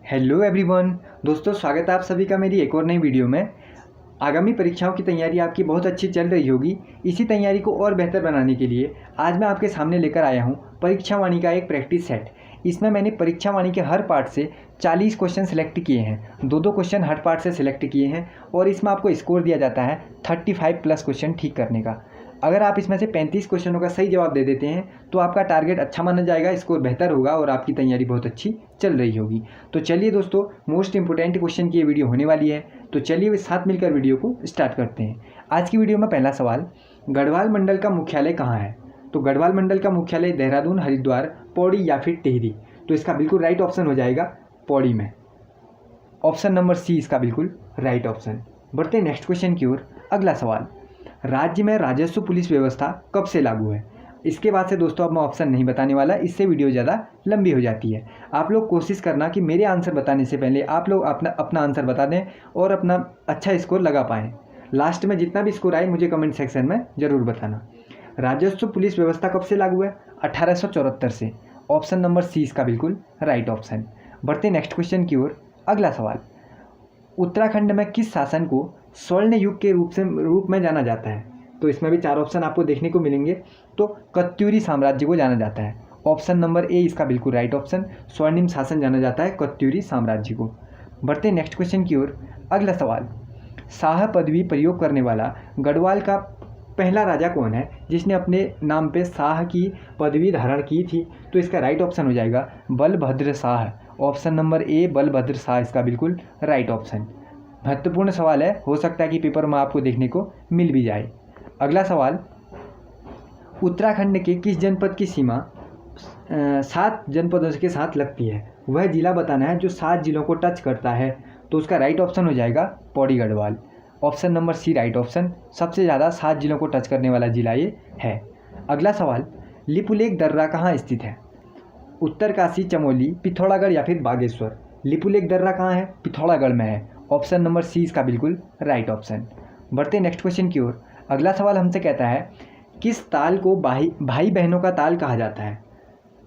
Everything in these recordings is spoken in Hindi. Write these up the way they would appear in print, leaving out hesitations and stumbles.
Hello everyone. दोस्तों स्वागत है आप सभी का मेरी एक और नई वीडियो में। आगामी परीक्षाओं की तैयारी आपकी बहुत अच्छी चल रही होगी। इसी तैयारी को और बेहतर बनाने के लिए आज मैं आपके सामने लेकर आया हूं परीक्षा वाणी का एक प्रैक्टिस सेट। इसमें मैंने परीक्षा वाणी के हर पार्ट से 40 क्वेश्चन सिलेक्ट किए हैं। दो क्वेश्चन हर पार्ट से सिलेक्ट किए हैं और इसमें आपको स्कोर दिया जाता है 35 प्लस क्वेश्चन ठीक करने का। अगर आप इसमें से 35 क्वेश्चनों का सही जवाब दे देते हैं तो आपका टारगेट अच्छा माना जाएगा, स्कोर बेहतर होगा और आपकी तैयारी बहुत अच्छी चल रही होगी। तो चलिए दोस्तों, मोस्ट इंपोर्टेंट क्वेश्चन की ये वीडियो होने वाली है, तो चलिए साथ मिलकर वीडियो को स्टार्ट करते हैं। आज की वीडियो में पहला सवाल, गढ़वाल मंडल का मुख्यालय कहाँ है? तो गढ़वाल मंडल का मुख्यालय देहरादून, हरिद्वार, पौड़ी या फिर टिहरी। तो इसका बिल्कुल राइट ऑप्शन हो जाएगा पौड़ी में। ऑप्शन नंबर सी इसका बिल्कुल राइट ऑप्शन। बढ़ते नेक्स्ट क्वेश्चन की ओर। अगला सवाल, राज्य में राजस्व पुलिस व्यवस्था कब से लागू है? इसके बाद से दोस्तों अब मैं ऑप्शन नहीं बताने वाला, इससे वीडियो ज़्यादा लंबी हो जाती है। आप लोग कोशिश करना कि मेरे आंसर बताने से पहले आप लोग अपना आंसर बता दें और अपना अच्छा स्कोर लगा पाएँ। लास्ट में जितना भी स्कोर आए मुझे कमेंट सेक्शन में ज़रूर बताना। राजस्व पुलिस व्यवस्था कब से लागू है? 1874 से। ऑप्शन नंबर सी इसका बिल्कुल राइट ऑप्शन। बढ़ते नेक्स्ट क्वेश्चन की ओर। अगला सवाल, उत्तराखंड में किस शासन को स्वर्ण युग के रूप में जाना जाता है? तो इसमें भी 4 ऑप्शन आपको देखने को मिलेंगे। तो कत्यूरी साम्राज्य को जाना जाता है। ऑप्शन नंबर ए इसका बिल्कुल राइट ऑप्शन। स्वर्णिम शासन जाना जाता है कत्यूरी साम्राज्य को। बढ़ते नेक्स्ट क्वेश्चन की ओर। अगला सवाल, शाह पदवी प्रयोग करने वाला गढ़वाल का पहला राजा कौन है जिसने अपने नाम पे शाह की पदवी धारण की थी? तो इसका राइट ऑप्शन हो जाएगा Balbhadra Shah. Option number A Balbhadra Shah इसका बिल्कुल राइट ऑप्शन। महत्वपूर्ण सवाल है, हो सकता है कि पेपर में आपको देखने को मिल भी जाए। अगला सवाल, उत्तराखंड के किस जनपद की सीमा 7 जनपदों के साथ लगती है? वह जिला बताना है जो 7 जिलों को टच करता है। तो उसका राइट ऑप्शन हो जाएगा Pauri Garhwal. Option number C right option. सबसे ज़्यादा 7 जिलों को टच करने वाला जिला ये है। अगला सवाल, लिपुलेख दर्रा कहाँ स्थित है? उत्तरकाशी, चमोली, पिथौरागढ़ या फिर बागेश्वर। लिपुलेख दर्रा कहाँ है? पिथौरागढ़ में है। ऑप्शन नंबर सी इसका बिल्कुल राइट ऑप्शन। बढ़ते नेक्स्ट क्वेश्चन की ओर। अगला सवाल हमसे कहता है, किस ताल को भाई बहनों का ताल कहा जाता है?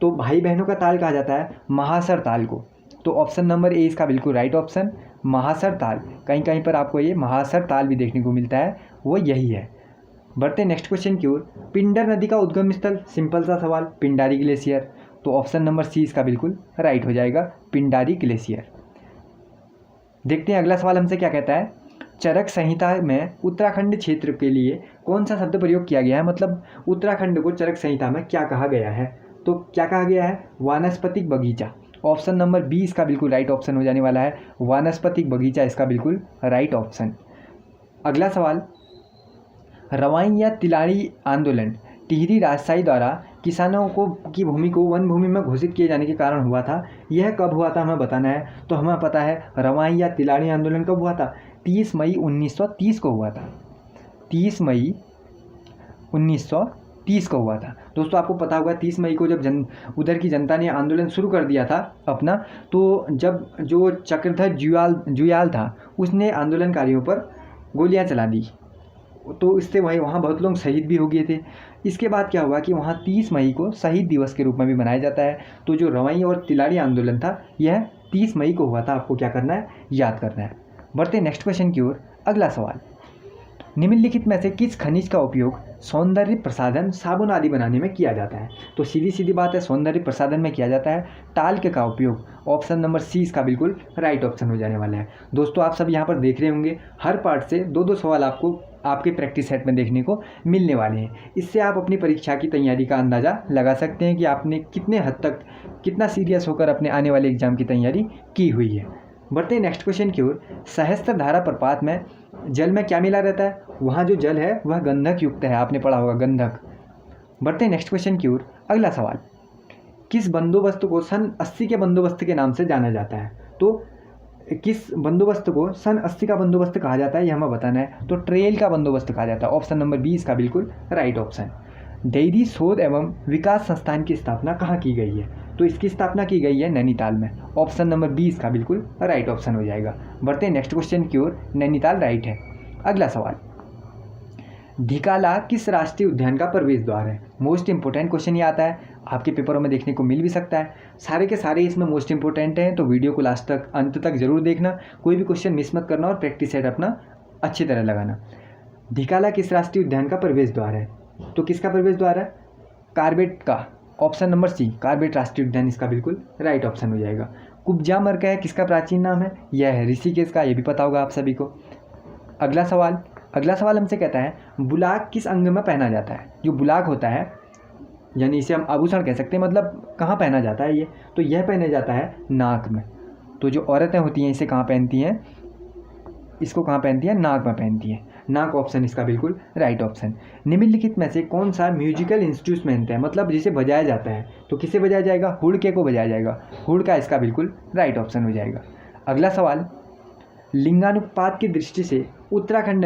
तो भाई बहनों का ताल कहा जाता है महासर ताल को। तो ऑप्शन नंबर ए इसका बिल्कुल राइट ऑप्शन। महासर ताल, कहीं कहीं पर आपको ये महासर ताल भी देखने को मिलता है, वो यही है। बढ़ते नेक्स्ट क्वेश्चन की ओर। पिंडर नदी का उद्गम स्थल, सिंपल सा सवाल, पिंडारी ग्लेशियर। तो ऑप्शन नंबर सी इसका बिल्कुल राइट हो जाएगा पिंडारी ग्लेशियर। देखते हैं अगला सवाल हमसे क्या कहता है, चरक संहिता में उत्तराखंड क्षेत्र के लिए कौन सा शब्द प्रयोग किया गया है? मतलब उत्तराखंड को चरक संहिता में क्या कहा गया है? तो क्या कहा गया है? वानस्पतिक बगीचा। ऑप्शन नंबर बी इसका बिल्कुल राइट ऑप्शन हो जाने वाला है। वानस्पतिक बगीचा इसका बिल्कुल राइट ऑप्शन। अगला सवाल, रवाई या तिलारी आंदोलन टिहरी राजशाही द्वारा किसानों की भूमि को वन भूमि में घोषित किए जाने के कारण हुआ था। यह कब हुआ था हमें बताना है। तो हमें पता है रवाई या तिलारी आंदोलन कब हुआ था? 30 मई 1930 को हुआ था। 30 मई 1930 को हुआ था। दोस्तों आपको पता होगा 30 मई को जब उधर की जनता ने आंदोलन शुरू कर दिया था अपना, तो जब जो चक्रधर जुयाल था उसने आंदोलनकारियों पर गोलियां चला दी, तो इससे वहाँ बहुत लोग शहीद भी हो गए थे। इसके बाद क्या हुआ कि वहाँ 30 मई को शहीद दिवस के रूप में भी मनाया जाता है। तो जो रवाई और तिलारी आंदोलन था यह 30 मई को हुआ था। आपको क्या करना है? याद करना है। बढ़ते नेक्स्ट क्वेश्चन की ओर। अगला सवाल, निम्नलिखित में से किस खनिज का उपयोग सौंदर्य प्रसाधन, साबुन आदि बनाने में किया जाता है? तो सीधी बात है, सौंदर्य प्रसाधन में किया जाता है टाल्क का उपयोग। ऑप्शन नंबर सी इसका बिल्कुल राइट ऑप्शन हो जाने वाला है। दोस्तों आप सब यहाँ पर देख रहे होंगे हर पार्ट से 2 सवाल आपको आपके प्रैक्टिस सेट में देखने को मिलने वाले हैं। इससे आप अपनी परीक्षा की तैयारी का अंदाज़ा लगा सकते हैं कि आपने कितने हद तक कितना सीरियस होकर अपने आने वाले एग्जाम की तैयारी की हुई है। बढ़ते नेक्स्ट क्वेश्चन की ओर। सहस्त्रधारा प्रपात में जल में क्या मिला रहता है? वहाँ जो जल है वह गंधक युक्त है, आपने पढ़ा होगा गंधक। बढ़ते नेक्स्ट क्वेश्चन की ओर। अगला सवाल, किस बंदोबस्त को सन 80 के बंदोबस्त के नाम से जाना जाता है? तो किस बंदोबस्त को सन 80 का बंदोबस्त कहा जाता है, यह हमें बताना है। तो ट्रेल का बंदोबस्त कहा जाता है। ऑप्शन नंबर बी इसका बिल्कुल राइट ऑप्शन। डेयरी शोध एवं विकास संस्थान की स्थापना कहाँ की गई है? तो इसकी स्थापना की गई है नैनीताल में। ऑप्शन नंबर बी इसका बिल्कुल राइट ऑप्शन हो जाएगा। बढ़ते नेक्स्ट क्वेश्चन की ओर। नैनीताल राइट है। अगला सवाल, धिकाला किस राष्ट्रीय उद्यान का प्रवेश द्वार है? मोस्ट इंपोर्टेंट क्वेश्चन ये आता है। आपके पेपरों में देखने को मिल भी सकता है। सारे के सारे इसमें मोस्ट इंपॉर्टेंट हैं, तो वीडियो को लास्ट तक अंत तक जरूर देखना, कोई भी क्वेश्चन मिस मत करना और प्रैक्टिस सेट अपना अच्छी तरह लगाना। ढिकाला किस राष्ट्रीय उद्यान का प्रवेश द्वार है? तो किसका प्रवेश द्वार है? कार्बेट का, ऑप्शन नंबर सी, कार्बेट राष्ट्रीय उद्यान इसका बिल्कुल राइट ऑप्शन हो जाएगा। कुब्जा मर्ग है किसका प्राचीन नाम है? यह है ऋषिकेश का, ये भी पता होगा आप सभी को। अगला सवाल हमसे कहता है बुलाक किस अंग में पहना जाता है? जो बुलाक होता है यानी इसे हम आभूषण कह सकते हैं, मतलब कहाँ पहना जाता है ये? तो यह पहना जाता है नाक में। तो जो औरतें होती हैं इसे कहाँ पहनती हैं? इसको कहाँ पहनती हैं? नाक में पहनती हैं। नाक ऑप्शन इसका बिल्कुल राइट ऑप्शन। निम्नलिखित में से कौन सा म्यूजिकल इंस्ट्रूमेंट है, मतलब जिसे बजाया जाता है? तो किसे बजाया जाएगा? हुड़के को बजाया जाएगा। हुड़का इसका बिल्कुल राइट ऑप्शन हो जाएगा। अगला सवाल, लिंगानुपात की दृष्टि से उत्तराखंड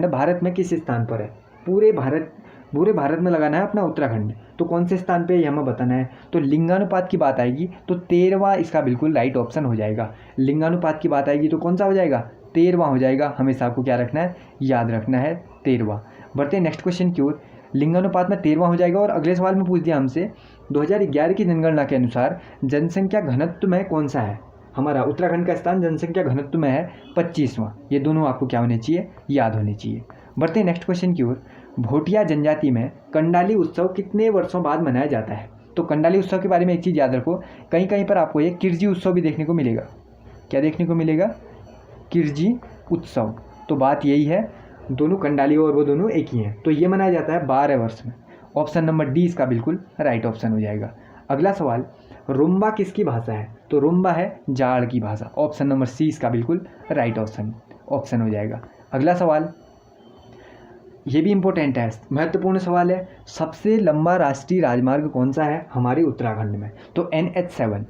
भारत में किस स्थान पर है? पूरे भारत में लगाना है अपना उत्तराखंड, तो कौन से स्थान पे ये हमें बताना है? तो लिंगानुपात की बात आएगी तो 13वां इसका बिल्कुल राइट ऑप्शन हो जाएगा। लिंगानुपात की बात आएगी तो कौन सा हो जाएगा? 13वां हो जाएगा। हमेशा आपको क्या रखना है? याद रखना है 13वां। बढ़ते हैं नेक्स्ट क्वेश्चन की ओर। लिंगानुपात में 13वां हो जाएगा। और अगले सवाल में पूछ दिया हमसे 2011 की जनगणना के अनुसार जनसंख्या घनत्व में कौन सा है? हमारा उत्तराखंड का स्थान जनसंख्या घनत्व में है 25वां। ये दोनों आपको क्या होने चाहिए? याद होने चाहिए। बढ़ते हैं नेक्स्ट क्वेश्चन की ओर। भोटिया जनजाति में कंडाली उत्सव कितने वर्षों बाद मनाया जाता है? तो कंडाली उत्सव के बारे में एक चीज़ याद रखो, कहीं कहीं पर आपको ये किरजी उत्सव भी देखने को मिलेगा। क्या देखने को मिलेगा? किरजी उत्सव। तो बात यही है, दोनों कंडाली और वो दोनों एक ही हैं। तो ये मनाया जाता है 12 वर्ष में। ऑप्शन नंबर डी इसका बिल्कुल राइट ऑप्शन हो जाएगा। अगला सवाल, रुम्बा किसकी भाषा है? तो रुम्बा है जाड़ की भाषा। ऑप्शन नंबर सी इसका बिल्कुल राइट ऑप्शन हो जाएगा। अगला सवाल, ये भी इम्पोर्टेंट है, महत्वपूर्ण सवाल है। सबसे लंबा राष्ट्रीय राजमार्ग कौन सा है हमारे उत्तराखंड में? तो NH7।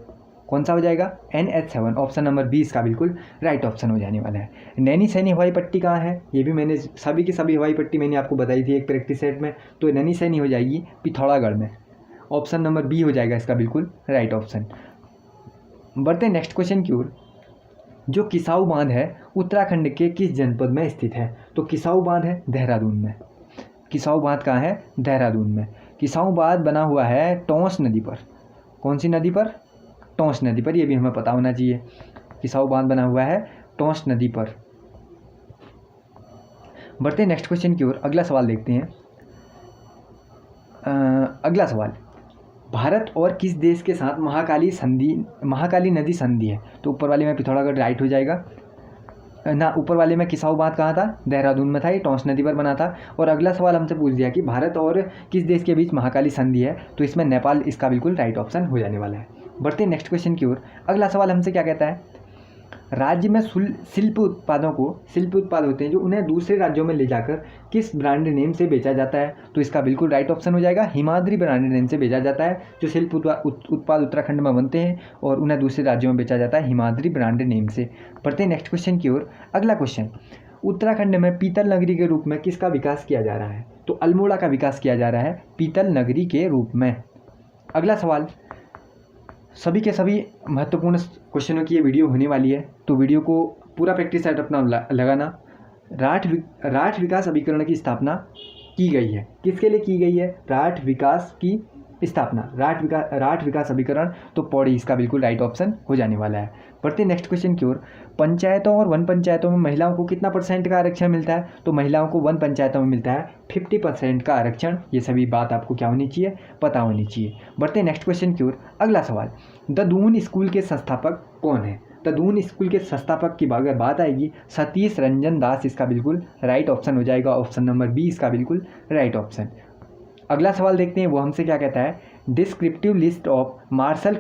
कौन सा हो जाएगा? NH7। ऑप्शन नंबर 20 का बिल्कुल राइट ऑप्शन हो जाने वाला है। नैनी सैनी हवाई पट्टी कहाँ है? ये भी मैंने सभी की सभी हवाई पट्टी मैंने आपको बताई थी एक प्रैक्टिस सेट में। तो नैनी सैनी हो जाएगी पिथौरागढ़ में। ऑप्शन नंबर बी हो जाएगा इसका बिल्कुल राइट ऑप्शन। बढ़ते हैं नेक्स्ट क्वेश्चन की ओर। जो किसाऊ बांध है उत्तराखंड के किस जनपद में स्थित है? तो किसाऊ बांध है देहरादून में। किसाऊ बांध कहाँ है? देहरादून में। किसाऊ बांध बना हुआ है टोंस नदी पर। कौन सी नदी पर? टोंस नदी पर। ये भी हमें पता होना चाहिए। किसाऊ बांध बना हुआ है टोंस नदी पर। बढ़ते हैं नेक्स्ट क्वेश्चन की ओर। अगला सवाल देखते हैं। अगला सवाल, भारत और किस देश के साथ महाकाली नदी संधि है? तो ऊपर वाले में पिथौरागढ़ राइट हो जाएगा ना। ऊपर वाले में किसाऊ बांध कहाँ था? देहरादून में था। ये टोंस नदी पर बना था। और अगला सवाल हमसे पूछ दिया कि भारत और किस देश के बीच महाकाली संधि है? तो इसमें नेपाल इसका बिल्कुल राइट ऑप्शन हो जाने वाला है। बढ़ते हैं नेक्स्ट क्वेश्चन की ओर। अगला सवाल हमसे क्या कहता है? राज्य में शिल्प उत्पाद होते हैं जो उन्हें दूसरे राज्यों में ले जाकर किस ब्रांड नेम से बेचा जाता है? तो इसका बिल्कुल राइट ऑप्शन हो जाएगा हिमाद्री ब्रांड नेम से बेचा जाता है। जो शिल्प उत्पाद उत्तराखंड में बनते हैं और उन्हें दूसरे राज्यों में बेचा जाता है हिमाद्री ब्रांड नेम से। बढ़ते हैं नेक्स्ट क्वेश्चन की ओर। अगला क्वेश्चन, उत्तराखंड में पीतल नगरी के रूप में किसका विकास किया जा रहा है? तो अल्मोड़ा का विकास किया जा रहा है पीतल नगरी के रूप में। अगला सवाल, सभी के सभी महत्वपूर्ण क्वेश्चनों की ये वीडियो होने वाली है, तो वीडियो को पूरा प्रैक्टिस सेट अपना लगाना। राठ विकास अभिकरण की स्थापना की गई है। किसके लिए की गई है? राठ विकास की स्थापना, राठ विकास अभिकरण। तो पौड़ी इसका बिल्कुल राइट ऑप्शन हो जाने वाला है। बढ़ते नेक्स्ट क्वेश्चन की ओर। पंचायतों और वन पंचायतों में महिलाओं को कितना % का आरक्षण मिलता है? तो महिलाओं को वन पंचायतों में मिलता है 50% का आरक्षण। ये सभी बात आपको क्या होनी चाहिए? पता होनी चाहिए। बढ़ते नेक्स्ट क्वेश्चन की ओर। अगला सवाल, द दून स्कूल के संस्थापक कौन है? द दून स्कूल के संस्थापक की अगर बात आएगी सतीश रंजन दास इसका बिल्कुल राइट ऑप्शन हो जाएगा। ऑप्शन नंबर बी इसका बिल्कुल राइट ऑप्शन। अगला सवाल देखते हैं, वो हमसे क्या कहता है? Descriptive list of martial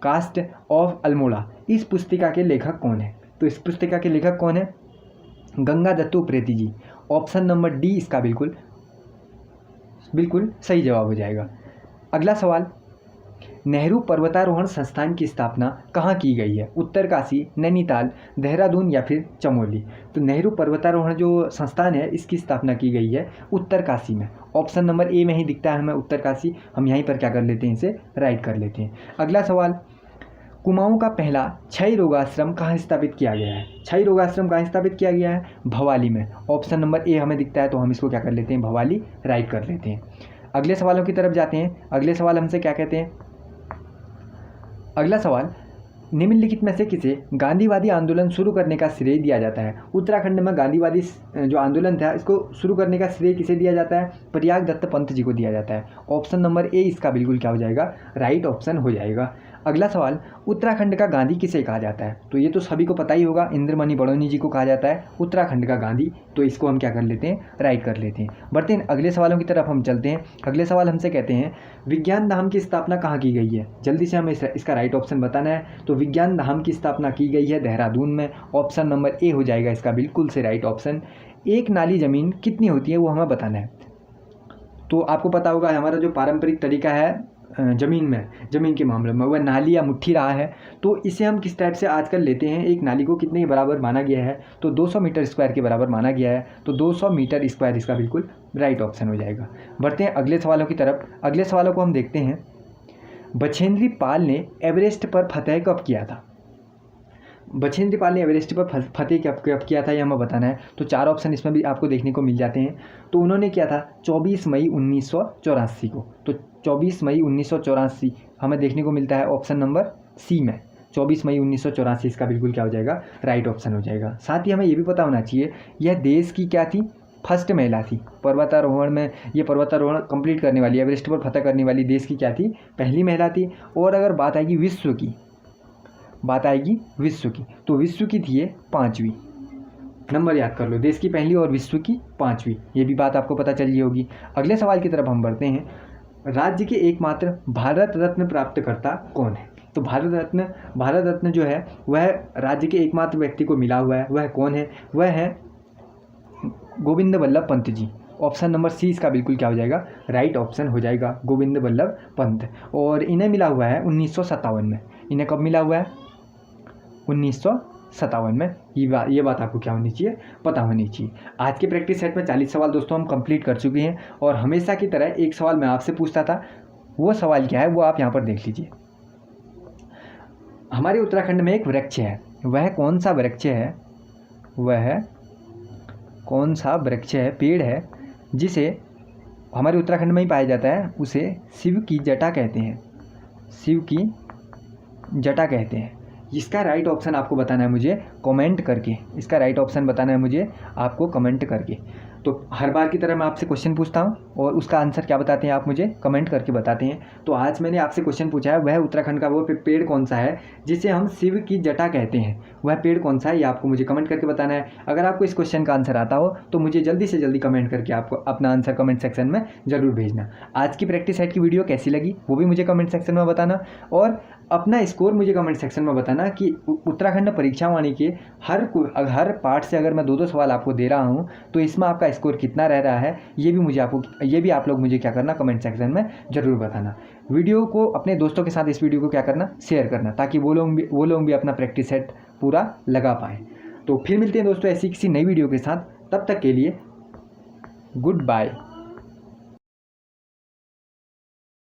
caste of Almora, इस पुस्तिका के लेखक कौन है? तो इस पुस्तिका के लेखक कौन है? गंगा दत्तू उप्रेती जी। ऑप्शन नंबर डी इसका बिल्कुल सही जवाब हो जाएगा। अगला सवाल, नेहरू पर्वतारोहण संस्थान की स्थापना कहाँ की गई है? उत्तरकाशी, नैनीताल, देहरादून या फिर चमोली? तो नेहरू पर्वतारोहण जो संस्थान है इसकी स्थापना की गई है उत्तरकाशी में। ऑप्शन नंबर ए में ही दिखता है हमें उत्तरकाशी। हम यहीं पर क्या कर लेते हैं? इसे राइट कर लेते हैं। अगला सवाल, कुमाऊं का पहला क्षय रोगाश्रम कहाँ स्थापित किया गया है? क्षय रोगाश्रम कहाँ स्थापित किया गया है? भवाली में। ऑप्शन नंबर ए हमें दिखता है तो हम इसको क्या कर लेते हैं? भवाली राइट कर लेते हैं। अगले सवालों की तरफ जाते हैं। अगले सवाल हमसे क्या कहते हैं? अगला सवाल, निम्नलिखित में से किसे गांधीवादी आंदोलन शुरू करने का श्रेय दिया जाता है? उत्तराखंड में गांधीवादी जो आंदोलन था इसको शुरू करने का श्रेय किसे दिया जाता है? प्रयाग दत्त पंत जी को दिया जाता है। ऑप्शन नंबर ए इसका बिल्कुल क्या हो जाएगा? राइट ऑप्शन हो जाएगा। अगला सवाल, उत्तराखंड का गांधी किसे कहा जाता है? तो ये तो सभी को पता ही होगा, इंद्रमणि बड़ौनी जी को कहा जाता है उत्तराखंड का गांधी। तो इसको हम क्या कर लेते हैं? राइट कर लेते हैं। बढ़ते हैं अगले सवालों की तरफ हम चलते हैं। अगले सवाल हमसे कहते हैं, विज्ञान धाम की स्थापना कहाँ की गई है? जल्दी से हमें इसका राइट ऑप्शन बताना है। तो विज्ञान धाम की स्थापना की गई है देहरादून में। ऑप्शन नंबर ए हो जाएगा इसका बिल्कुल से राइट ऑप्शन। एक नाली ज़मीन कितनी होती है वो हमें बताना है। तो आपको पता होगा हमारा जो पारंपरिक तरीका है ज़मीन के मामले में वह नाली या मुट्ठी रहा है। तो इसे हम किस टाइप से आजकल लेते हैं? एक नाली को कितने के बराबर माना गया है? तो 200 मीटर स्क्वायर के बराबर माना गया है। तो 200 मीटर स्क्वायर इसका बिल्कुल राइट ऑप्शन हो जाएगा। बढ़ते हैं अगले सवालों की तरफ। अगले सवालों को हम देखते हैं, बछेंद्री पाल ने एवरेस्ट पर फतह कब किया था? बछेंद्री पाल ने एवरेस्ट पर फतेह कब किया था ये हमें बताना है। तो 4 ऑप्शन इसमें भी आपको देखने को मिल जाते हैं। तो उन्होंने किया था 24 मई 1984 को। तो 24 मई 1984 हमें देखने को मिलता है ऑप्शन नंबर सी में। 24 मई 1984 इसका बिल्कुल क्या हो जाएगा? राइट ऑप्शन हो जाएगा। साथ ही हमें ये भी पता होना चाहिए यह देश की क्या थी? फर्स्ट महिला थी पर्वतारोहण में। ये पर्वतारोहण कंप्लीट करने वाली, एवरेस्ट पर फतह करने वाली देश की क्या थी? पहली महिला थी। और अगर बात आएगी विश्व की, तो विश्व की थी ये 5वीं। नंबर याद कर लो, देश की पहली और विश्व की 5वीं। ये भी बात आपको पता चली होगी। अगले सवाल की तरफ हम बढ़ते हैं, राज्य के एकमात्र भारत रत्न प्राप्तकर्ता कौन है? तो भारत रत्न जो है वह राज्य के एकमात्र व्यक्ति को मिला हुआ है। वह कौन है? वह है गोविंद बल्लभ पंत जी। ऑप्शन नंबर सी इसका बिल्कुल क्या हो जाएगा? राइट ऑप्शन हो जाएगा, गोविंद बल्लभ पंत। और इन्हें मिला हुआ है 1957 में। इन्हें कब मिला हुआ है? 1957 में। ये बात आपको क्या होनी चाहिए? पता होनी चाहिए। आज के प्रैक्टिस सेट में 40 सवाल दोस्तों हम कंप्लीट कर चुके हैं। और हमेशा की तरह एक सवाल मैं आपसे पूछता था, वो सवाल क्या है वो आप यहाँ पर देख लीजिए। हमारे उत्तराखंड में एक वृक्ष है, वह कौन सा वृक्ष है? वह कौन सा वृक्ष है, पेड़ है, जिसे हमारे उत्तराखंड में ही पाया जाता है? उसे शिव की जटा कहते हैं। शिव की जटा कहते हैं। इसका राइट ऑप्शन आपको बताना है मुझे कमेंट करके। इसका राइट ऑप्शन बताना है मुझे आपको कमेंट करके। तो हर बार की तरह मैं आपसे क्वेश्चन पूछता हूँ और उसका आंसर क्या बताते हैं आप मुझे कमेंट करके बताते हैं। तो आज मैंने आपसे क्वेश्चन पूछा है, वह उत्तराखंड का वो पेड़ कौन सा है जिसे हम शिव की जटा कहते हैं? वह पेड़ कौन सा है ये आपको मुझे कमेंट करके बताना है। अगर आपको इस क्वेश्चन का आंसर आता हो तो मुझे जल्दी से जल्दी कमेंट करके आपको अपना आंसर कमेंट सेक्शन में ज़रूर भेजना। आज की प्रैक्टिस सेट की वीडियो कैसी लगी वो भी मुझे कमेंट सेक्शन में बताना। और अपना स्कोर मुझे कमेंट सेक्शन में बताना कि उत्तराखंड परीक्षा वाणी के हर पार्ट से अगर मैं 2-2 सवाल आपको दे रहा हूं तो इसमें आपका स्कोर कितना रह रहा है, ये भी आप लोग मुझे क्या करना, कमेंट सेक्शन में ज़रूर बताना। वीडियो को अपने दोस्तों के साथ इस वीडियो को क्या करना, शेयर करना, ताकि वो लोग भी अपना प्रैक्टिस सेट पूरा लगा पाएँ। तो फिर मिलते हैं दोस्तों ऐसी किसी नई वीडियो के साथ। तब तक के लिए गुड बाय।